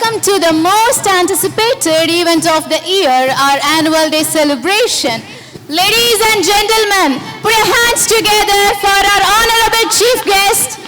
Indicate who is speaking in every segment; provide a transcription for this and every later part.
Speaker 1: Welcome to the most anticipated event of the year, our annual day celebration. Ladies and gentlemen, put your hands together for our honorable chief guest.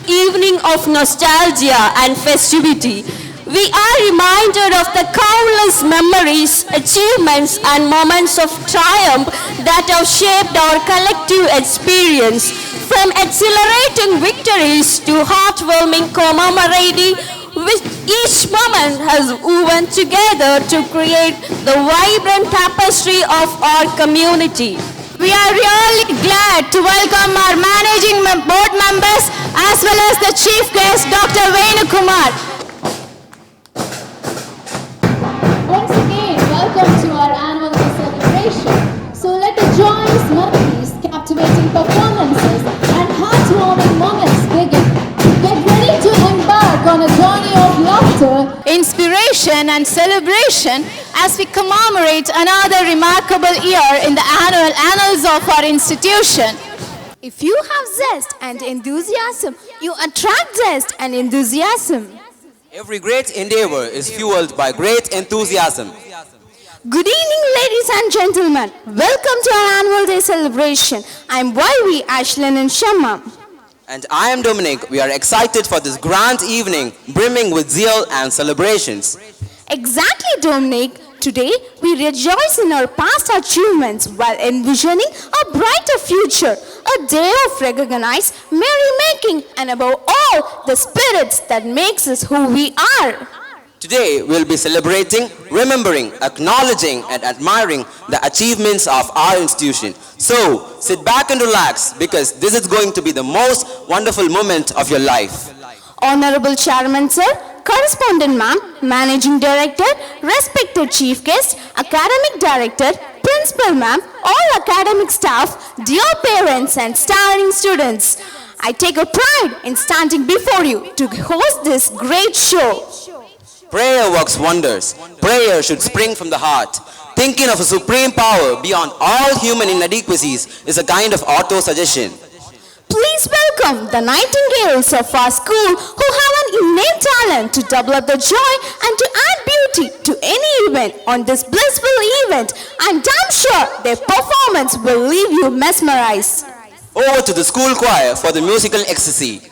Speaker 2: Evening of nostalgia and festivity. We are reminded of the countless memories, achievements and moments of triumph that have shaped our collective experience. From exhilarating victories to heartwarming commemorating, which each moment has woven together to create the vibrant tapestry of our community.
Speaker 1: We are really glad to welcome our managing board members as well as the chief guest, Dr. Venu Kumar. Once again, welcome to our annual day celebration. So let the joyous melodies, captivating performances, and heartwarming moments begin. Get ready to embark on a journey of laughter, inspiration, and celebration as we commemorate another remarkable year in the annual annals of our institution.
Speaker 3: If you have zest and enthusiasm, you attract zest and enthusiasm.
Speaker 4: Every great endeavor is fueled by great enthusiasm.
Speaker 3: Good evening, ladies and gentlemen. Welcome to our annual day celebration. I'm YV, Ashlyn and Shamma.
Speaker 4: And I am Dominic. We are excited for this grand evening, brimming with zeal and celebrations.
Speaker 3: Exactly, Dominic. Today, we rejoice in our past achievements while envisioning a brighter future, a day of recognized merrymaking, and above all, the spirits that makes us who we are.
Speaker 4: Today, we'll be celebrating, remembering, acknowledging, and admiring the achievements of our institution. So, sit back and relax because this is going to be the most wonderful moment of your life.
Speaker 3: Honorable Chairman Sir, Correspondent Ma'am, Managing Director, respected Chief Guest, Academic Director, Principal Ma'am, all academic staff, dear parents and starring students, I take a pride in standing before you to host this great show.
Speaker 4: Prayer works wonders. Prayer should spring from the heart. Thinking of a supreme power beyond all human inadequacies is a kind of auto-suggestion.
Speaker 3: Please welcome the nightingales of our school who have an innate talent to develop the joy and to add beauty to any event on this blissful event, and I'm sure their performance will leave you mesmerized.
Speaker 4: Over to the school choir for the musical ecstasy.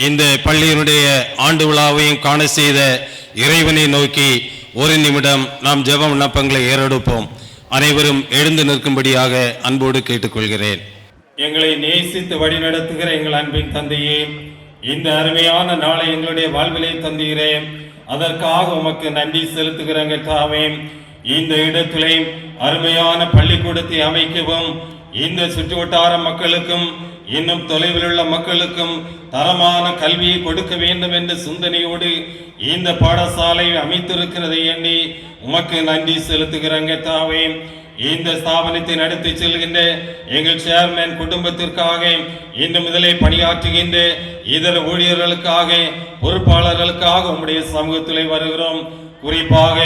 Speaker 5: இந்த பள்ளியினுடைய ஆண்டு விழாவையும் காண செய்த இறைவனை நோக்கி ஒரு நிமிடம் நாம் ஜெப விண்ணப்பங்களை ஏறெடுப்போம். அனைவரும் எழுந்து நிற்கும்படியாக அன்போடு கேட்டுக்கொள்கிறேன். எங்களை நேசித்து வழிநடத்துகிற எங்கள் அன்பின் தந்தையே, இந்த அருமையான நாளை எங்களுடைய வாழ்விலை தந்துகிறேன். அதற்காக உமக்கு நன்றி செலுத்துகிறேங்க தாவே. இந்த இடத்திலே அருமையான பள்ளிக்கூடத்தை அமைக்கவும், இந்த சுற்றுவட்டார மக்களுக்கும் இன்னும் தொலைவில் உள்ள மக்களுக்கும் தரமான கல்வியை கொடுக்க வேண்டும் என்ற சிந்தனையோடு இந்த பாடசாலை அமைத்திருக்கிறதை எண்ணி உமக்கு நன்றி செலுத்துகிறேங்க தாவே. இந்த ஸ்தாபனத்தை நடத்தி செல்கின்ற எங்கள் சேர்மன் குடும்பத்திற்காக இன்று முதலே பணியாற்றுகின்ற இதர ஊழியர்களுக்காக பொறுப்பாளர்களுக்காக உம்முடைய சமூகத்திலே வருகிறோம். குறிப்பாக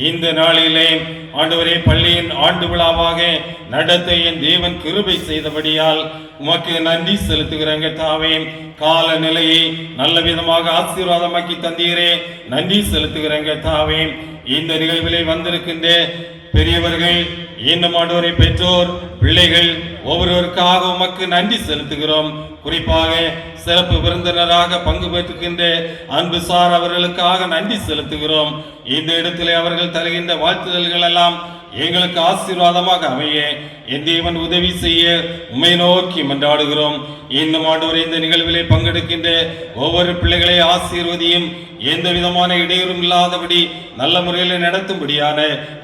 Speaker 5: இந்த நாளிலே ஆண்டவரே பள்ளியின் ஆண்டு விழாவாக நடத்த என் தேவன் கிருபை செய்தபடியால் உமக்கு நன்றி செலுத்துகிறேங்க தாவே. கால நிலையை நல்ல விதமாக ஆசீர்வாதமாக்கி தந்தீரே, நன்றி செலுத்துகிறேங்க தாவே. இந்த நிகழ்விலே வந்திருக்கின்ற பெரியவர்கள், இன்னும் ஆண்டவரை பெற்றோர், பிள்ளைகள் ஒவ்வொருவருக்காக உமக்கு நன்றி செலுத்துகிறோம். குறிப்பாக சிறப்பு விருந்தினராக பங்கு பெற்றுகின்ற அன்பு சார் அவர்களுக்காக நன்றி செலுத்துகிறோம். இந்த இடத்திலே அவர்கள் தருகின்ற வாழ்த்துதல்கள் எல்லாம் எங்களுக்கு ஆசீர்வாதமாக அமைய என் தேவன் உதவி செய்ய உம்மை நோக்கி மன்றாடுகிறோம். இன்னும் ஆண்டவரை இந்த நிகழ்விலே பங்கெடுக்கின்ற ஒவ்வொரு பிள்ளைகளை ஆசீர்வதியும், எந்த விதமான இடையூறும் இல்லாதபடி நல்ல முறையில் நடத்தும்படியான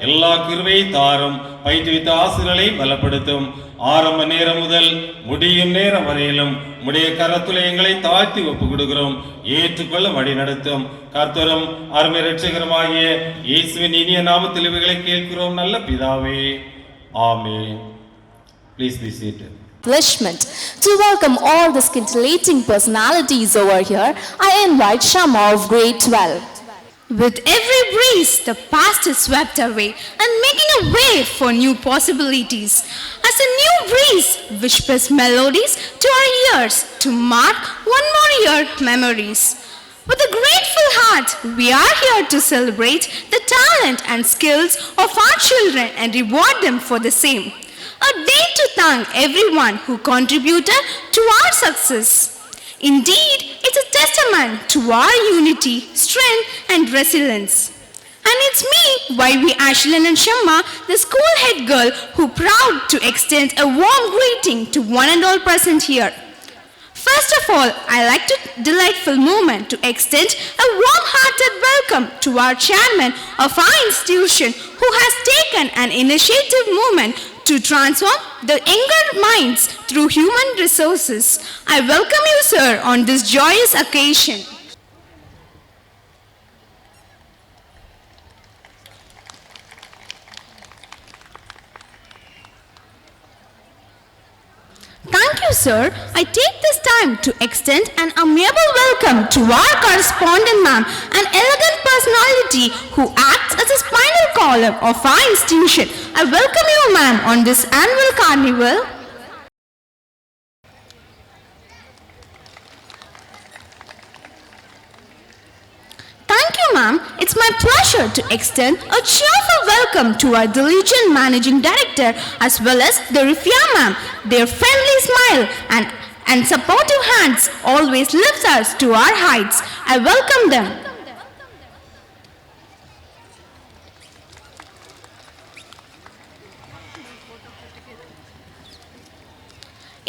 Speaker 5: எல்லா கிருபையை தாரும். பயிற்றுவித்த ஆசிரியர்களை பலப்படுத்தும். ஆரம்ப நேரம் முதல் முடியும் நேரம் வரையிலும் உடைய கரத்துளை எங்களை தாழ்த்தி ஒப்பு கொடுக்கிறோம். ஏற்றுக்கொள்ள வழி நடத்தும். கர்த்தரும் அருமை இரட்சகருமாகிய இயேசுவின் இனிய நாமத்தில் இவைகளை கேட்கிறோம் நல்ல பிதாவே, ஆமென். Please be seated.
Speaker 3: To welcome all the scintillating personalities over here, I invite Shama of grade 12.
Speaker 6: With every breeze, the past is swept away and making a way for new possibilities. As a new breeze whispers melodies to our ears to mark one more year memories. With a grateful heart, we are here to celebrate the talent and skills of our children and reward them for the same. A day to thank everyone who contributed to our success. Indeed, it's a testament to our unity, strength, and resilience. And it's me, YV Ashlyn and Shamma, the school head girl, who proud to extend a warm greeting to one and all present here. First of all, I like to delightful moment to extend a warm-hearted welcome to our chairman of our institution, who has taken an initiative movement to transform the younger minds through human resources. I welcome you, sir, on this joyous occasion.
Speaker 3: Thank you, sir. I take this time to extend an amiable welcome to our correspondent ma'am, an elegant personality who acts as a spinal column of our institution. I welcome you, ma'am, on this annual carnival. Thank you, ma'am. It's my pleasure to extend a cheerful welcome to our diligent managing director as well as the Rifia ma'am. Their friendly smile and supportive hands always lifts us to our heights. I welcome them.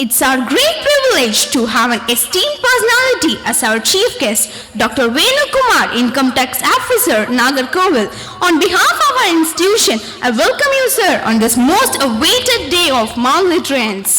Speaker 3: It's our great privilege to have an esteemed personality as our chief guest, Dr. Venu Kumar, Income Tax Officer, Nagarkovil. On behalf of our institution, I welcome you, sir, on this most awaited day of Mount Literates.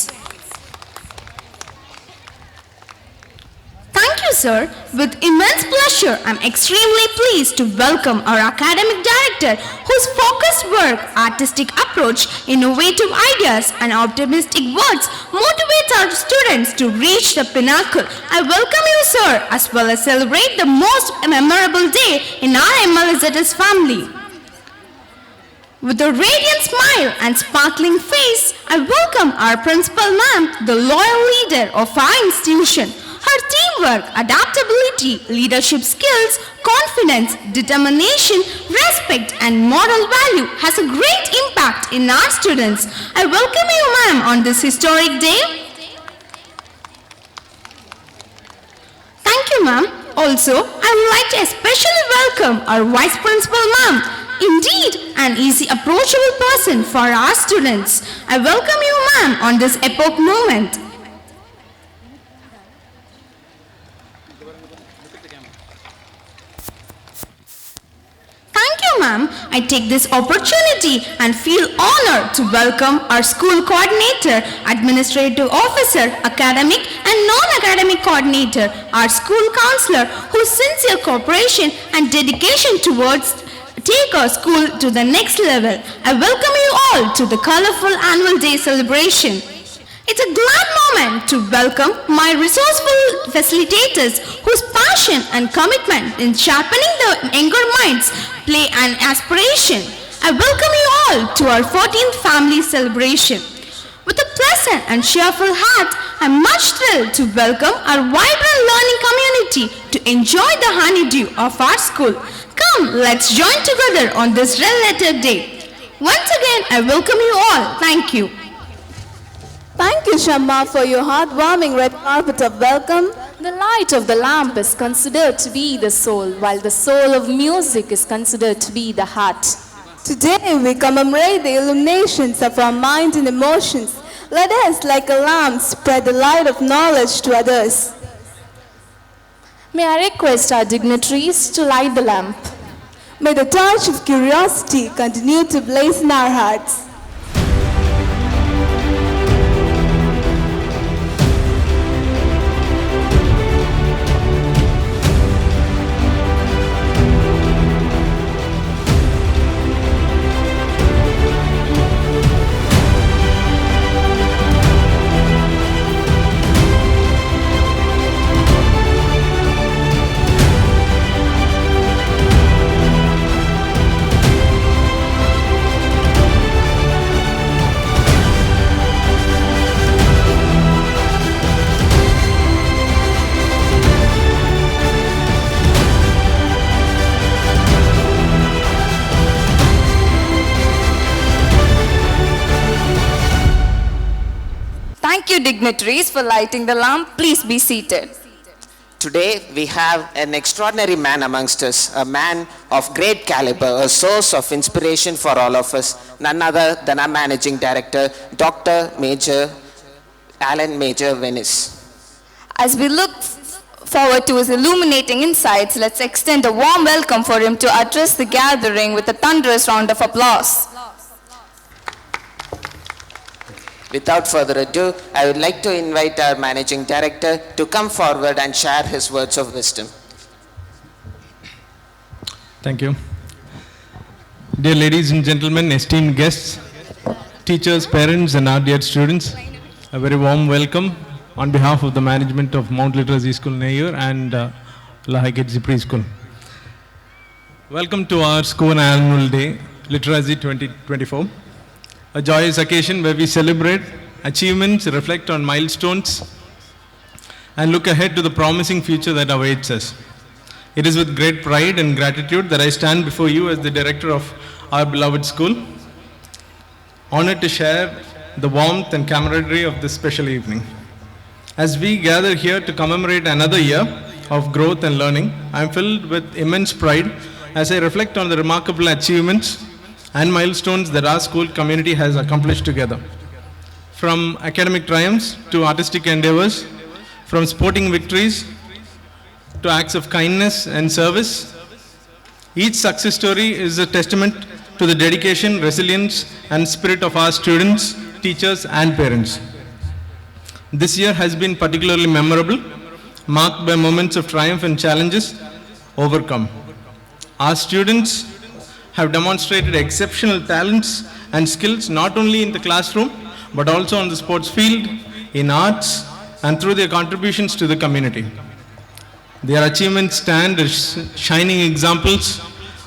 Speaker 3: Thank you, sir. With immense pleasure, I'm extremely pleased to welcome our academic director, whose focused work, artistic approach, innovative ideas, and optimistic words motivate our students to reach the pinnacle. I welcome you, sir, as well as celebrate the most memorable day in our MLZS family. With a radiant smile and sparkling face, I welcome our principal ma'am, the loyal leader of our institution. Her teamwork, adaptability, leadership skills, confidence, determination, respect, and moral value has a great impact in our students. I welcome you, ma'am, on this historic day. Thank you, ma'am. Also, I would like to especially welcome our Vice Principal, ma'am. Indeed, an easy, approachable person for our students. I welcome you, ma'am, on this epoch moment. Thank you, ma'am. I take this opportunity and feel honored to welcome our school coordinator, administrative officer, academic and non-academic coordinator, our school counselor, whose sincere cooperation and dedication
Speaker 6: take our school to the next level. I welcome you all to the colorful annual day celebration. It's a glad moment to welcome my resourceful facilitators whose passion and commitment in sharpening the younger minds play an aspiration. I welcome you all to our 14th family celebration. With a pleasant and cheerful heart, I'm much thrilled to welcome our vibrant learning community to enjoy the honeydew of our school. Come, let's join together on this red-letter day. Once again, I welcome you all. Thank you.
Speaker 3: Thank you, Shamma, for your heartwarming red carpet of welcome.
Speaker 7: The light of the lamp is considered to be the soul, while the soul of music is considered to be the heart.
Speaker 3: Today we commemorate the illuminations of our mind and emotions. Let us, like a lamp, spread the light of knowledge to others.
Speaker 7: May I request our dignitaries to light the lamp.
Speaker 3: May the torch of curiosity continue to blaze in our hearts.
Speaker 8: Thank you, dignitaries, for lighting the lamp. Please be seated.
Speaker 9: Today we have an extraordinary man amongst us, a man of great caliber, a source of inspiration for all of us, none other than our Managing Director, Dr. Major Alan Major Venice.
Speaker 8: As we look forward to his illuminating insights, let's extend a warm welcome for him to address the gathering with a thunderous round of applause.
Speaker 9: Without further ado, I would like to invite our Managing Director to come forward and share his words of wisdom.
Speaker 10: Thank you. Dear ladies and gentlemen, esteemed guests, teachers, parents, and our dear students, a very warm welcome on behalf of the management of Mount Literacy School Nayur and Lahai Gidzi Preschool. Welcome to our school annual day, Literacy 2024. A joyous occasion where we celebrate achievements, reflect on milestones, and look ahead to the promising future that awaits us. It is with great pride and gratitude that I stand before you as the director of our beloved school, honored to share the warmth and camaraderie of this special evening. As we gather here to commemorate another year of growth and learning, I am filled with immense pride as I reflect on the remarkable achievements and milestones that our school community has accomplished together. From academic triumphs to artistic endeavors, from sporting victories to acts of kindness and service, each success story is a testament to the dedication, resilience, and spirit of our students, teachers, and parents. This year has been particularly memorable, marked by moments of triumph and challenges overcome. Our students have demonstrated exceptional talents and skills not only in the classroom but also on the sports field, in arts, and through their contributions to the community. Their achievements stand as shining examples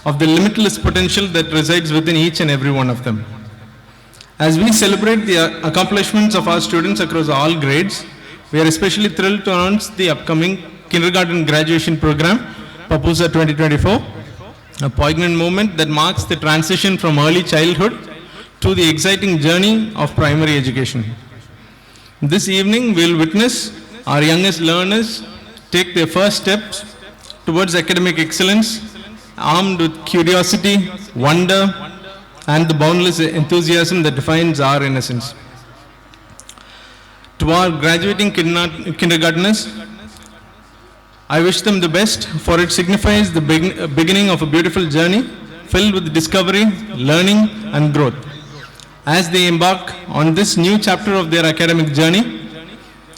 Speaker 10: of the limitless potential that resides within each and every one of them. As we celebrate the accomplishments of our students across all grades, we are especially thrilled to announce the upcoming kindergarten graduation program, PAPUSA 2024, a poignant moment that marks the transition from early childhood to the exciting journey of primary education. This evening, we will witness our youngest learners take their first steps towards academic excellence, armed with curiosity, wonder, and the boundless enthusiasm that defines our innocence. To our graduating kindergartners, I wish them the best, for it signifies the beginning of a beautiful journey filled with discovery, learning, and growth. As they embark on this new chapter of their academic journey,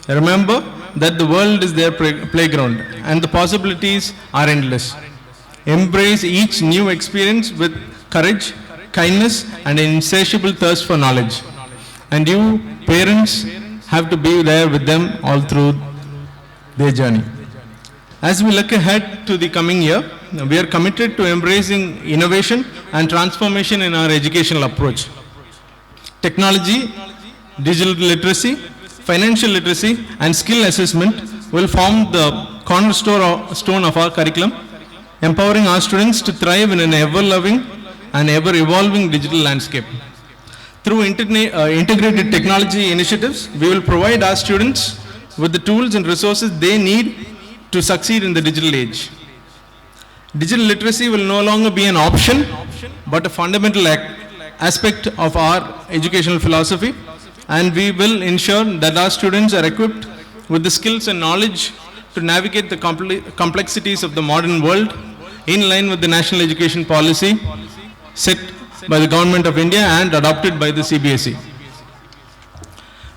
Speaker 10: remember that the world is their playground and the possibilities are endless. embrace each new experience with courage, kindness, and an insatiable thirst for knowledge. And you, parents, have to be there with them all through their journey. As we look ahead to the coming year, we are committed to embracing innovation and transformation in our educational approach. Technology, digital literacy, financial literacy, and skill assessment will form the cornerstone of our curriculum, empowering our students to thrive in an ever-loving and ever-evolving digital landscape. Through integrated technology initiatives, we will provide our students with the tools and resources they need to succeed in the digital age. Digital literacy will no longer be an option, but a fundamental aspect of our educational philosophy, and we will ensure that our students are equipped with the skills and knowledge to navigate the complexities of the modern world in line with the National Education Policy set by the Government of India and adopted by the CBSE.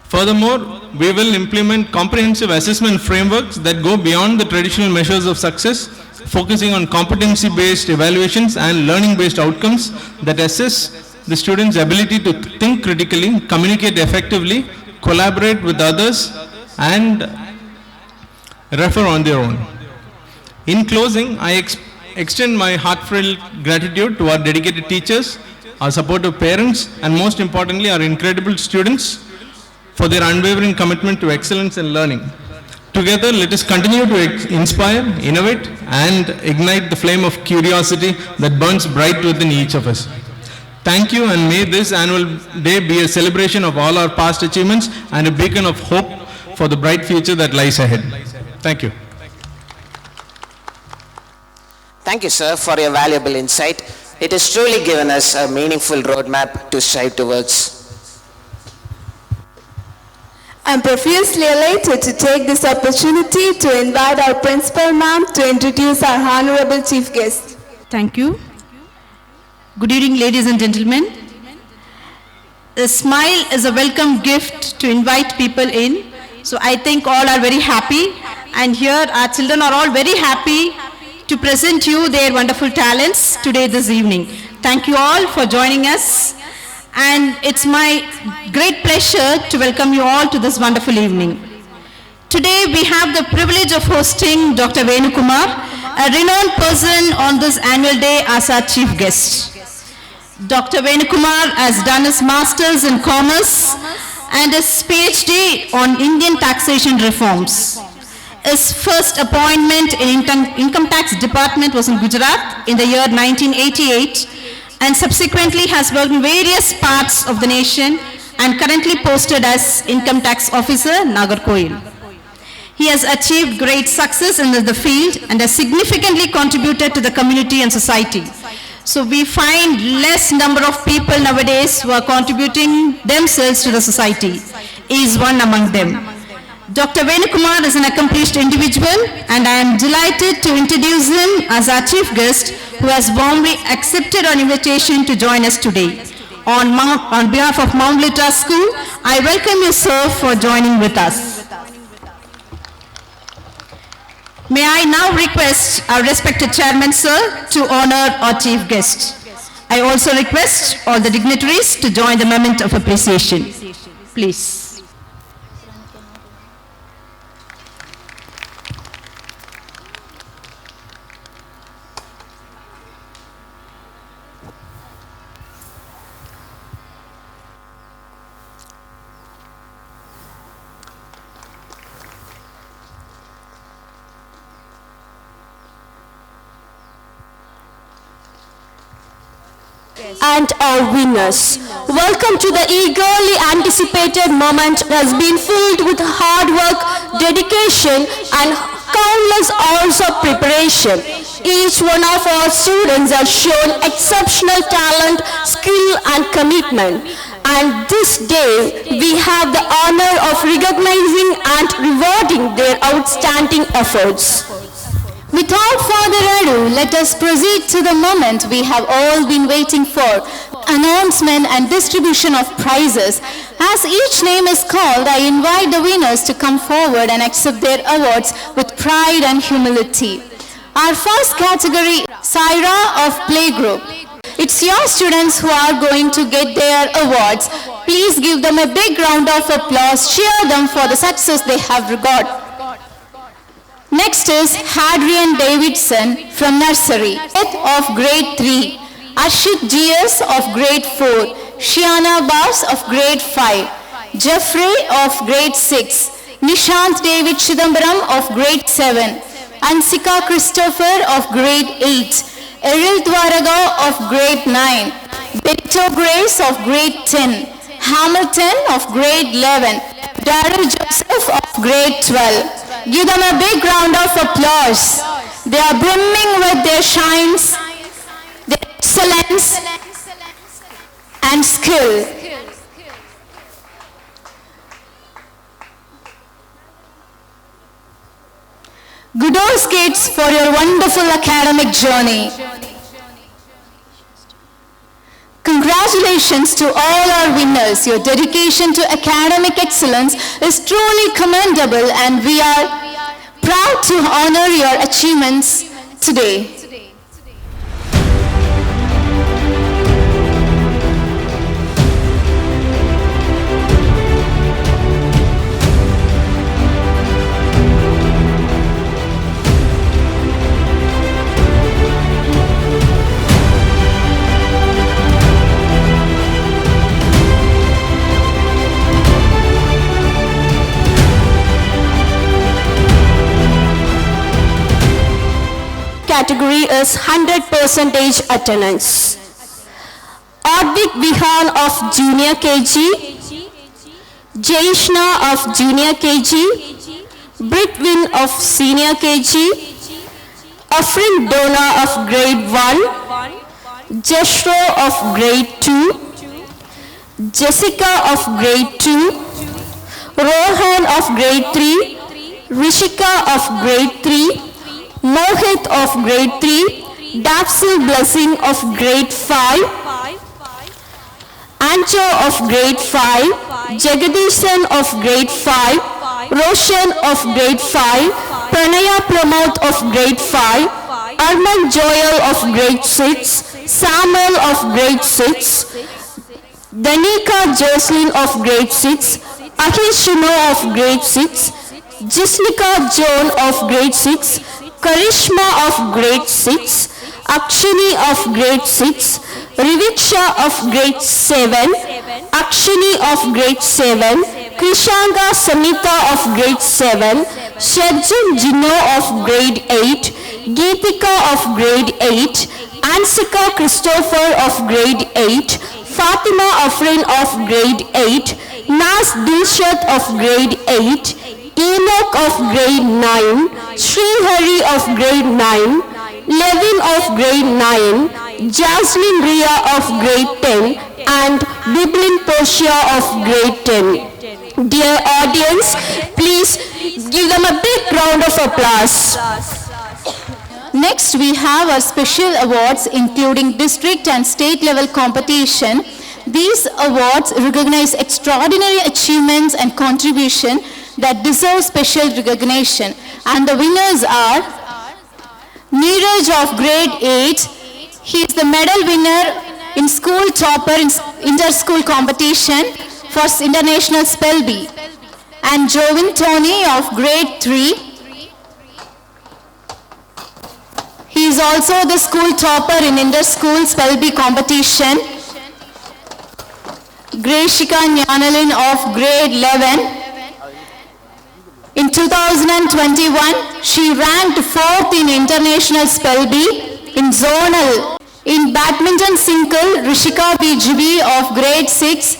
Speaker 10: Furthermore, we will implement comprehensive assessment frameworks that go beyond the traditional measures of success, focusing on competency-based evaluations and learning-based outcomes that assess the student's ability to think critically, communicate effectively, collaborate with others, and refer on their own. In closing, I extend my heartfelt gratitude to our dedicated teachers, our supportive parents, and most importantly, our incredible students for their unwavering commitment to excellence and learning. Together, let us continue to inspire, innovate, and ignite the flame of curiosity that burns bright within each of us. Thank you, and may this annual day be a celebration of all our past achievements and a beacon of hope for the bright future that lies ahead. Thank you.
Speaker 9: Thank you, sir, for your valuable insight. It has truly given us a meaningful roadmap to strive towards.
Speaker 3: I'm profusely elated to take this opportunity to invite our principal ma'am to introduce our honorable chief guest.
Speaker 11: Thank you. Good evening, ladies and gentlemen. A smile is a welcome gift to invite people in. So I think all are very happy, and here our children are all very happy to present you their wonderful talents today this evening. Thank you all for joining us, and it's my great pleasure to welcome you all to this wonderful evening. Today we have the privilege of hosting Dr. Venukumar, a renowned person on this annual day as our chief guest. Dr. Venukumar has done his Masters in Commerce and his PhD on Indian taxation reforms. His first appointment in Income Tax Department was in Gujarat in the year 1988, and subsequently has worked in various parts of the nation and currently posted as Income Tax Officer, Nagarkoil. He has achieved great success in the field and has significantly contributed to the community and society. So we find less number of people nowadays who are contributing themselves to the society. He is one among them. Dr. Venukumar is an accomplished individual, and I am delighted to introduce him as our chief guest, who has warmly accepted our invitation to join us today. On behalf of Mount Litra School, I welcome you, sir, for joining with us. May I now request our respected chairman, sir, to honor our chief guest. I also request all the dignitaries to join the moment of appreciation. Please.
Speaker 2: And our winners. Welcome to the eagerly anticipated moment that has been filled with hard work, dedication, and countless hours of preparation. Each one of our students has shown exceptional talent, skill, and commitment. And this day, we have the honor of recognizing and rewarding their outstanding efforts.
Speaker 1: Without further ado, let us proceed to the moment we have all been waiting for, announcement and distribution of prizes. As each name is called, I invite the winners to come forward and accept their awards with pride and humility. Our first category,
Speaker 3: Saira of Playgroup. It's your students who are going to get their awards. Please give them a big round of applause. Cheer them for the success they have got. Next is Hadrian Davidson from nursery, 8th of grade 3. Ashit GS of grade 4. Shiana Bas of grade 5. Jeffrey of grade 6. Nishant David Chidambaram of grade 7. Ansika Christopher of grade 8. Eril Dwaraga of grade 9. Benito Grace of grade 10. Hamilton of grade 11. Daryl Joseph of grade 12. Give them a big round of applause. They are brimming with their shines, their excellence and skill. Kudos kids for your wonderful academic journey. Congratulations to all our winners. Your dedication to academic excellence is truly commendable and we are proud to honor your achievements today.
Speaker 2: Category is 100% attendance. Advik Vihan of Junior KG, Jaishna of Junior KG, Britwin of Senior KG, Afrin Dona of Grade 1, Jeshro of Grade 2, Jessica of Grade 2, Rohan of Grade 3, Rishika of Grade 3, Mohit of grade 3, Dapsil Blessing of grade 5, Ancho of grade 5, Jagadishan of grade 5, Roshan of grade 5, Pranaya Pramod of grade 5, Arman Joel of grade 6, Samuel of grade 6, Danika Jocelyn of grade 6, Ahish Shino of grade 6, Jislika Joan of grade 6, Karishma of grade 6, Akshini of grade 6, Riviksha of grade 7, Akshini of grade 7, Krishanga Samita of grade 7, Shadjan Jino of grade 8, Geetika of grade 8, Ansika Christopher of grade 8, Fatima Afrin of grade 8, Nas Dilshat of grade 8, Enoch of grade 9, Sri Hari of grade 9, Levin of grade 9, Jasmine Ria of grade 10 and Biblin Portia of grade 10. Dear audience, please give them a big round of applause.
Speaker 3: Next we have our special awards including district and state level competition. These awards recognize extraordinary achievements and contribution that deserve special recognition. And the winners are Neeraj of grade 8. He is the medal winner in school topper in inter-school competition for international spell bee. And Jovin Tony of grade 3. He is also the school topper in inter-school spell bee competition. Greshika Nyanalin of grade 11. In 2021, she ranked 4th in International Spell Bee in Zonal. In Badminton Single, Rishika BGB of grade 6.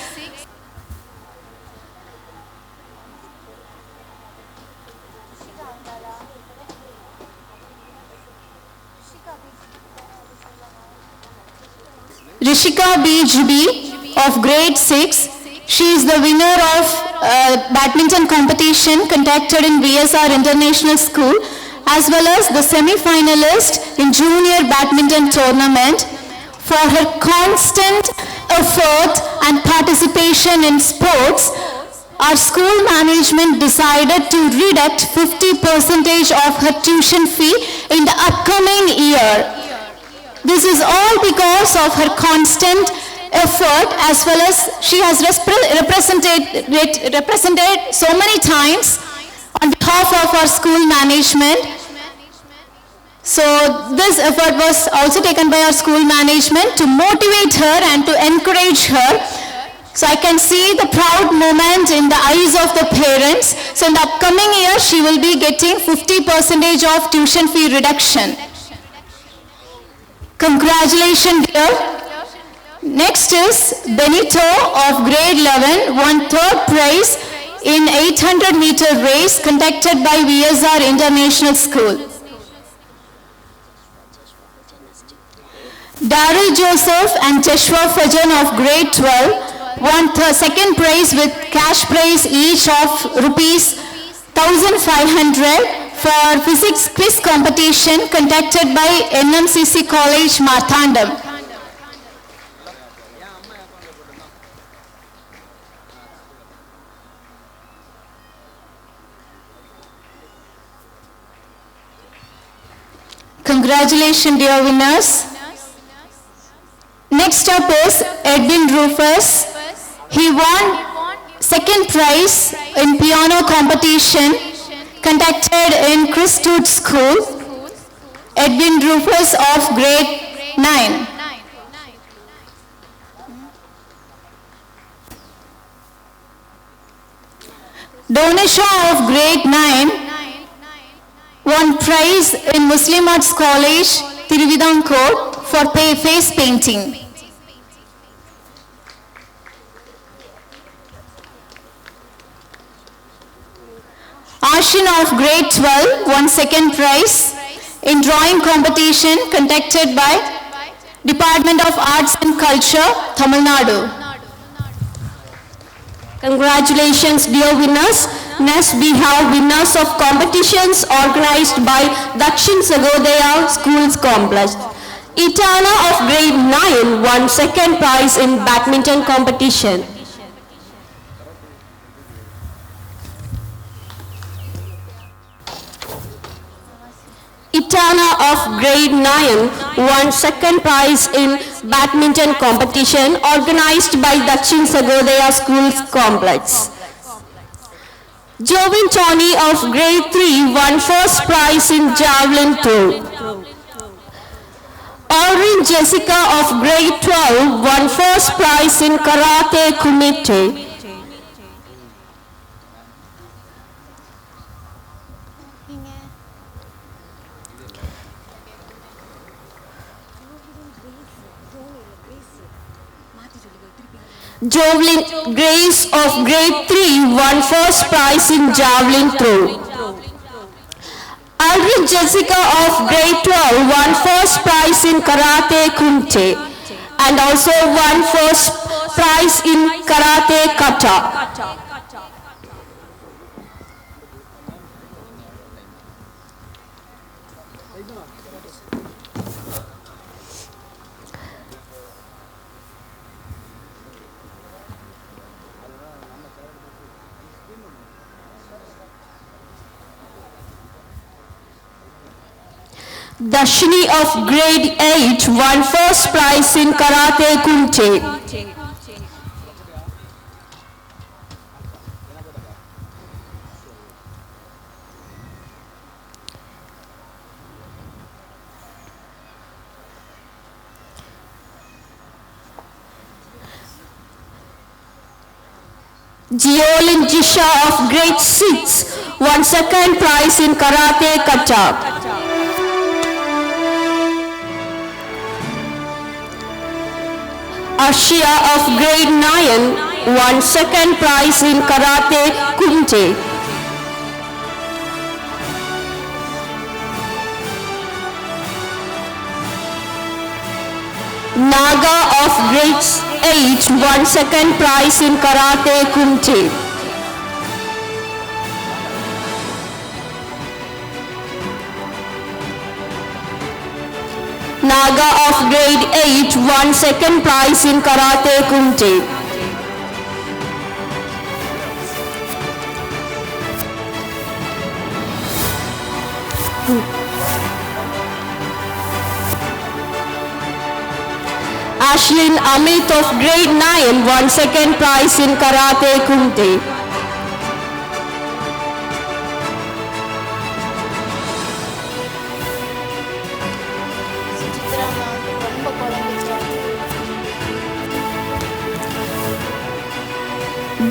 Speaker 3: Rishika BGB of grade 6. She is the winner of badminton competition conducted in VSR International School as well as the semi-finalist in junior badminton tournament. For her constant effort and participation in sports, our school management decided to deduct 50% of her tuition fee in the upcoming year.
Speaker 1: This is all because of her constant effort, as well as she has represented so many times on behalf of our school management. So this effort was also taken by our school management to motivate her and to encourage her. So I can see the proud moment in the eyes of the parents. So in the upcoming year, she will be getting 50% of tuition fee reduction. Congratulations, dear. Next is Benito of grade 11, won third prize in 800-meter race conducted by VSR International School. Daryl Joseph and Joshua Fajan of grade 12 won second prize with cash prize each of rupees 1,500 for physics quiz competition conducted by NMCC College, Marthandam. Congratulations, dear winners. Next up is Edwin Rufus. He won second prize in piano competition conducted in Christwood School. Edwin Rufus of grade 9. Donisha of grade 9 won prize in Muslim Arts College, Thiruvidankot for face painting. Ashin of grade 12 won second prize in drawing competition conducted by Department of Arts and Culture, Tamil Nadu.
Speaker 2: Congratulations, dear winners. Next, we have winners of competitions organized by Dakshin Sagodaya Schools Complex. Itana of grade 9 won second prize in badminton competition. Itana of grade 9 won second prize in badminton competition organized by Dakshin Sagodaya Schools Complex. Jovin Tony of grade 3 won first prize in javelin throw. Aurin Jessica of grade 12 won first prize in karate kumite. Jovelin Grace of grade 3 won first prize in javelin throw. Aldrin Jessica of grade 12 won first prize in karate kumite and also won first prize in karate kata. Dashini of grade 8 won first prize in karate kumite. Jiolin Jisha of grade 6 won second prize in karate kata. Ashia of grade 9 won second prize in karate kumite. Naga of grade 8 won second prize in karate kumite. Naga of grade 8 won second prize in karate kumite. Ashlyn Amit of grade 9 won second prize in Karate Kumte.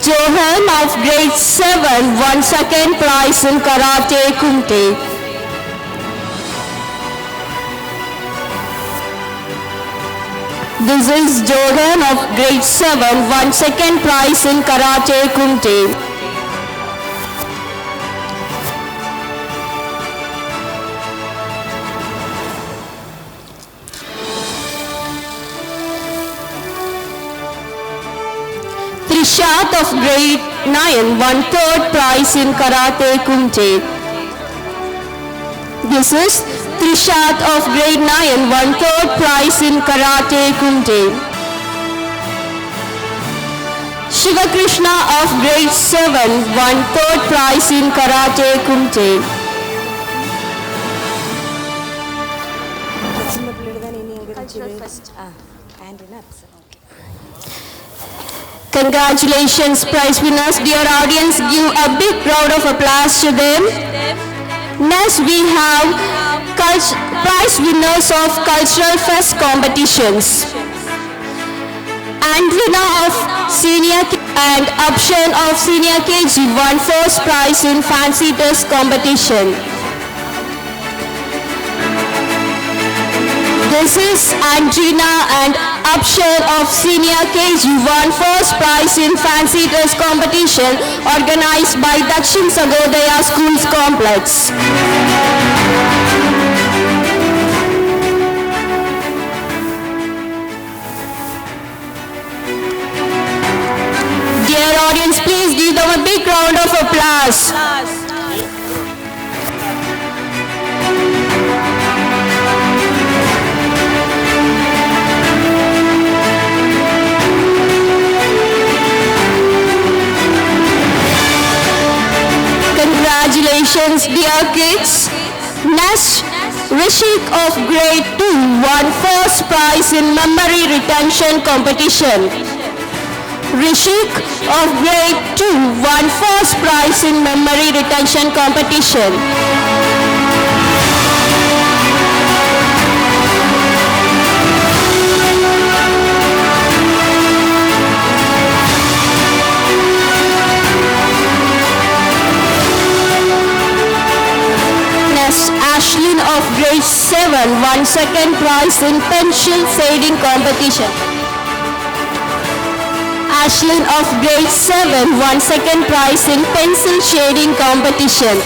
Speaker 2: Johan of grade 7 won second prize in Karate Kumte. This is Johan of grade 7 won second prize in Karate Kumte. Trishat of grade 9 won third prize in Karate Kumte. This is Trishat of grade 9 won third prize in Karate Kumte. Shiva Krishna of grade 7 won third prize in Karate Kumte. Congratulations, prize winners. Dear audience, give a big round of applause to them. Next, we have prize winners of Cultural Fest competitions. Andrina of Senior and Upshan of Senior KG won first prize in Fancy Dress competition. This is Andrina and Upshan of Senior KG won first prize in Fancy Dress competition organized by Dakshin Sagodaya Schools Complex. Dear audience, please give them a big round of applause. Congratulations, dear kids. Next, Rishik of grade 2 won first prize in memory retention competition. Rishik of grade 2 won first prize in memory retention competition. Ashlyn of grade 7 won second prize in pencil shading competition. Ashlyn of grade 7 won second prize in pencil shading competition.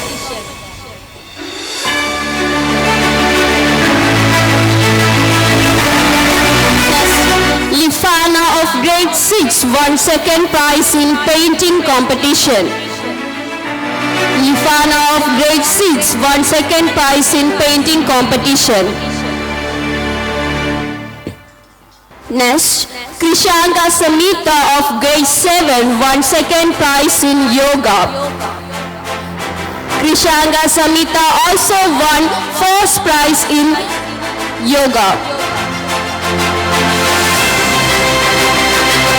Speaker 2: Lifana of grade 6 won second prize in painting competition. Lifana of grade 6 won second prize in painting competition. Next, Krishanka Samita of grade 7 won second prize in yoga. Krishanka Samita also won first prize in yoga.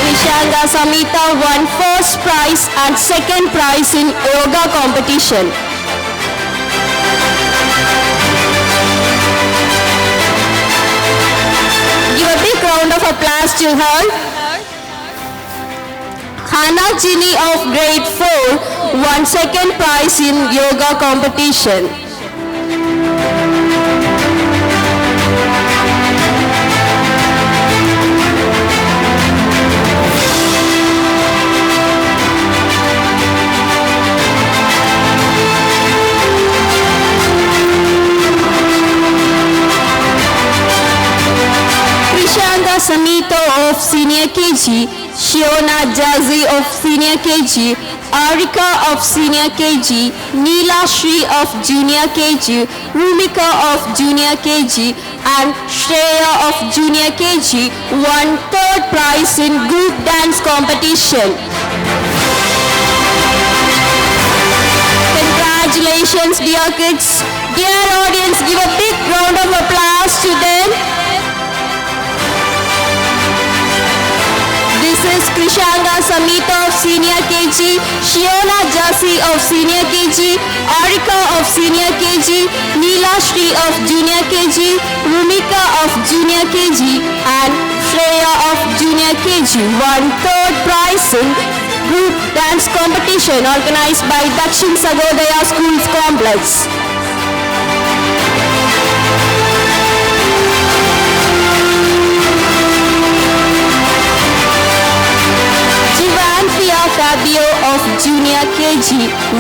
Speaker 2: Krishanga Samita won first prize and second prize in yoga competition. Give a big round of applause to her. Hannah Ginny of grade 4 won second prize in yoga competition. Krishanga Samito of senior KG, Shiona Jazzy of senior KG, Arika of senior KG, Neela Shri of junior KG, Rumika of junior KG, and Shreya of junior KG won third prize in group dance competition. Congratulations, dear kids. Dear audience, give a big round of applause to them. Krishanga Samita of Senior KG, Shiona Jasi of Senior KG, Arika of Senior KG, Neela Shri of Junior KG, Rumika of Junior KG, and Shreya of Junior KG won third prize in group dance competition organized by Dakshin Sagodaya Schools Complex. Jivanthia Fabio of Junior KG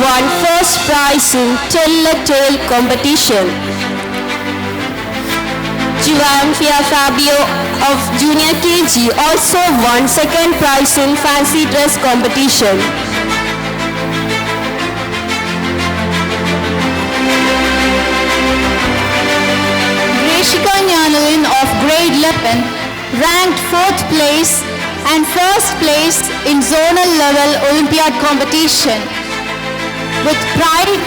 Speaker 2: won first prize in Tell-a-Tale competition. Jivanthia Fabio of Junior KG also won second prize in Fancy Dress competition.
Speaker 1: Greshika Nyanalin of grade 11 ranked 4th place and 1st place in zonal level Olympiad competition. With pride,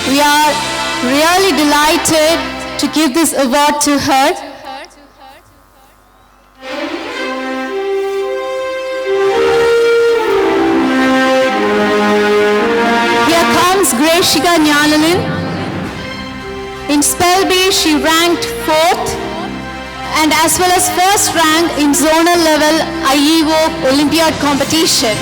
Speaker 1: we are really delighted to give this award to her. Here comes Greshika Nyanalin. In Spell Bee, she ranked 4th and as well as 1st rank in zonal level IEVO Olympiad competition.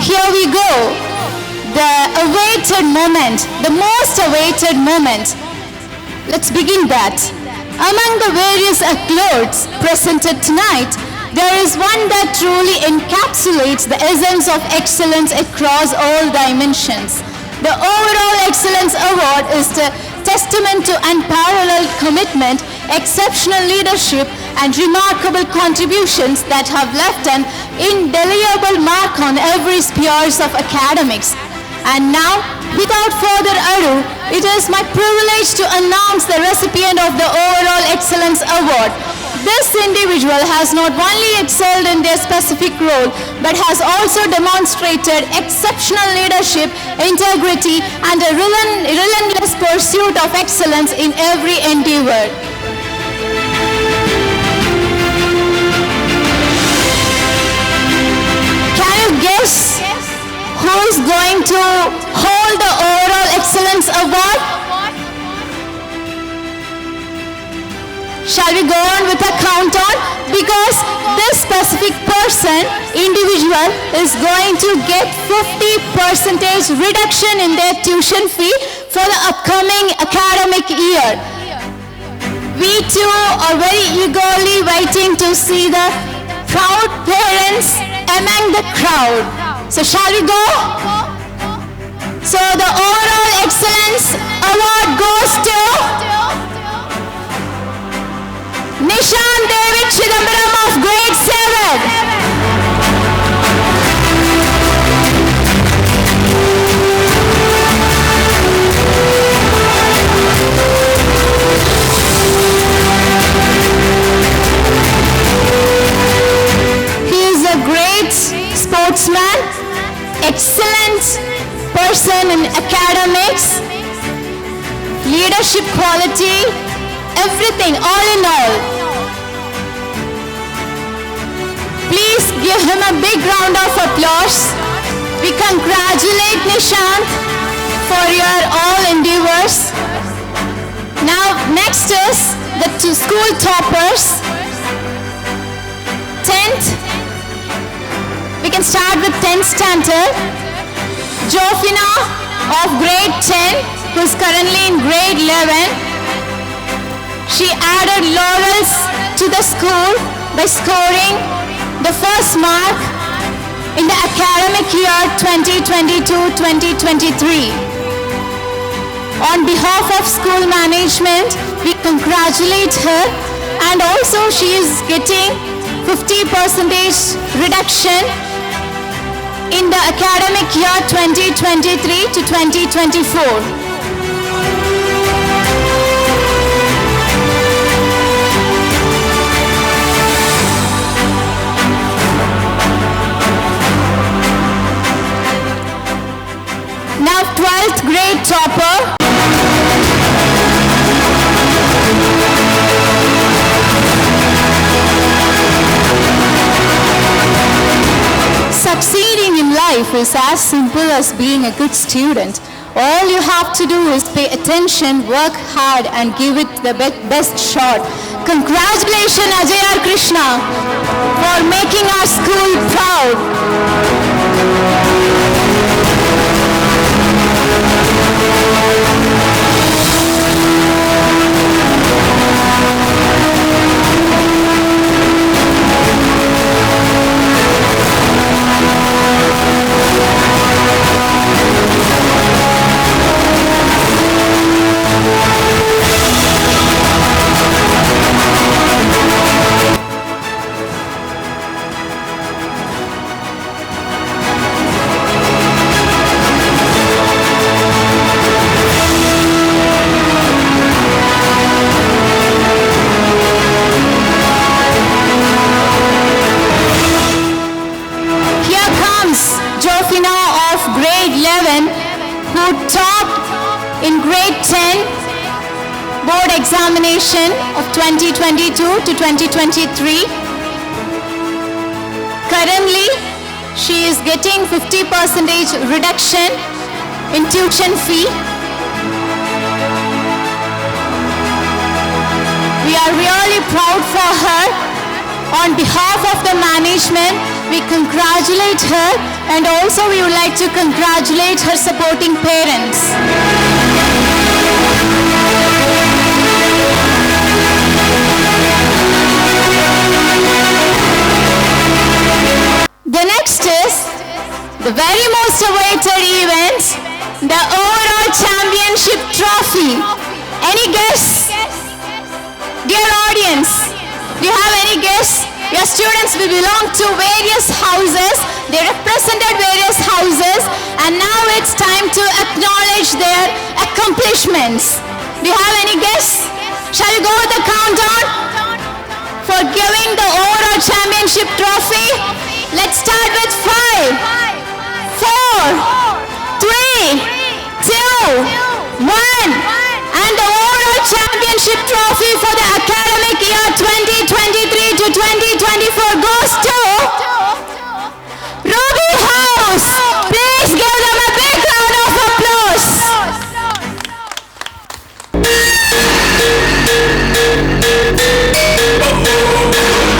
Speaker 1: Here we go, the awaited moment, the most awaited moment. Let's begin that. Among the various accolades presented tonight, there is one that truly encapsulates the essence of excellence across all dimensions. The overall Excellence Award is the testament to unparalleled commitment, exceptional leadership, and remarkable contributions that have left an indelible mark on every spheres of academics. And now, without further ado, it is my privilege to announce the recipient of the Overall Excellence Award. This individual has not only excelled in their specific role, but has also demonstrated exceptional leadership, integrity, and a relentless pursuit of excellence in every endeavor. Guess who is going to hold the Overall Excellence Award? Shall we go on with a countdown? Because this specific person, individual, is going to get 50% reduction in their tuition fee for the upcoming academic year. We too are very eagerly waiting to see the proud parents among the crowd. So shall we go? So the Overall Excellence Award goes to Nishan David Chidambaram of grade 7. He is a great sportsman, excellent person in academics, leadership quality, everything, all in all. Please give him a big round of applause. We congratulate Nishant for your all endeavors. Now next is the two school toppers. 10th, we can start with 10th standard. Jofina of grade 10, who is currently in grade 11. She added laurels to the school by scoring the first mark in the academic year 2022-2023. On behalf of school management, we congratulate her, and also she is getting 50% reduction in the academic year 2023 to 2024. is as simple as being a good student. All you have to do is pay attention, work hard, and give it the best shot. Congratulations, Ajay R. Krishna, for making our school proud. Who topped in grade 10 board examination of 2022 to 2023. Currently, she is getting 50% reduction in tuition fee. We are really proud for her. On behalf of the management, we congratulate her, and also we would like to congratulate her supporting parents. The next is the very most awaited event, the overall championship trophy. Any guess? Dear audience, do you have any guess? Your students will belong to various houses. They represented various houses, and now it's time to acknowledge their accomplishments. Do you have any guess? Shall we go with the countdown for giving the overall championship trophy? Let's start with 5, 4, 3, 2, 1. And the overall championship trophy for the academic year 2023 to 2024 goes to Ruby House. Please give them a big round of applause.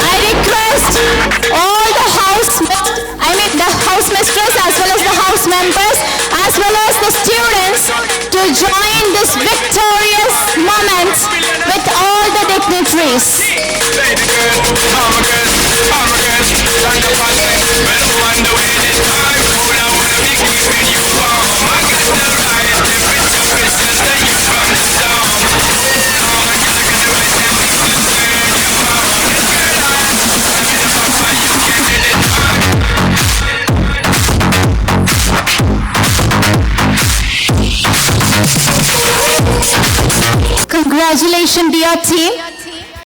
Speaker 1: I request all the house mistress as well as the house members as well as the students to join this victorious moment with all the dignitaries. Congratulations, dear team.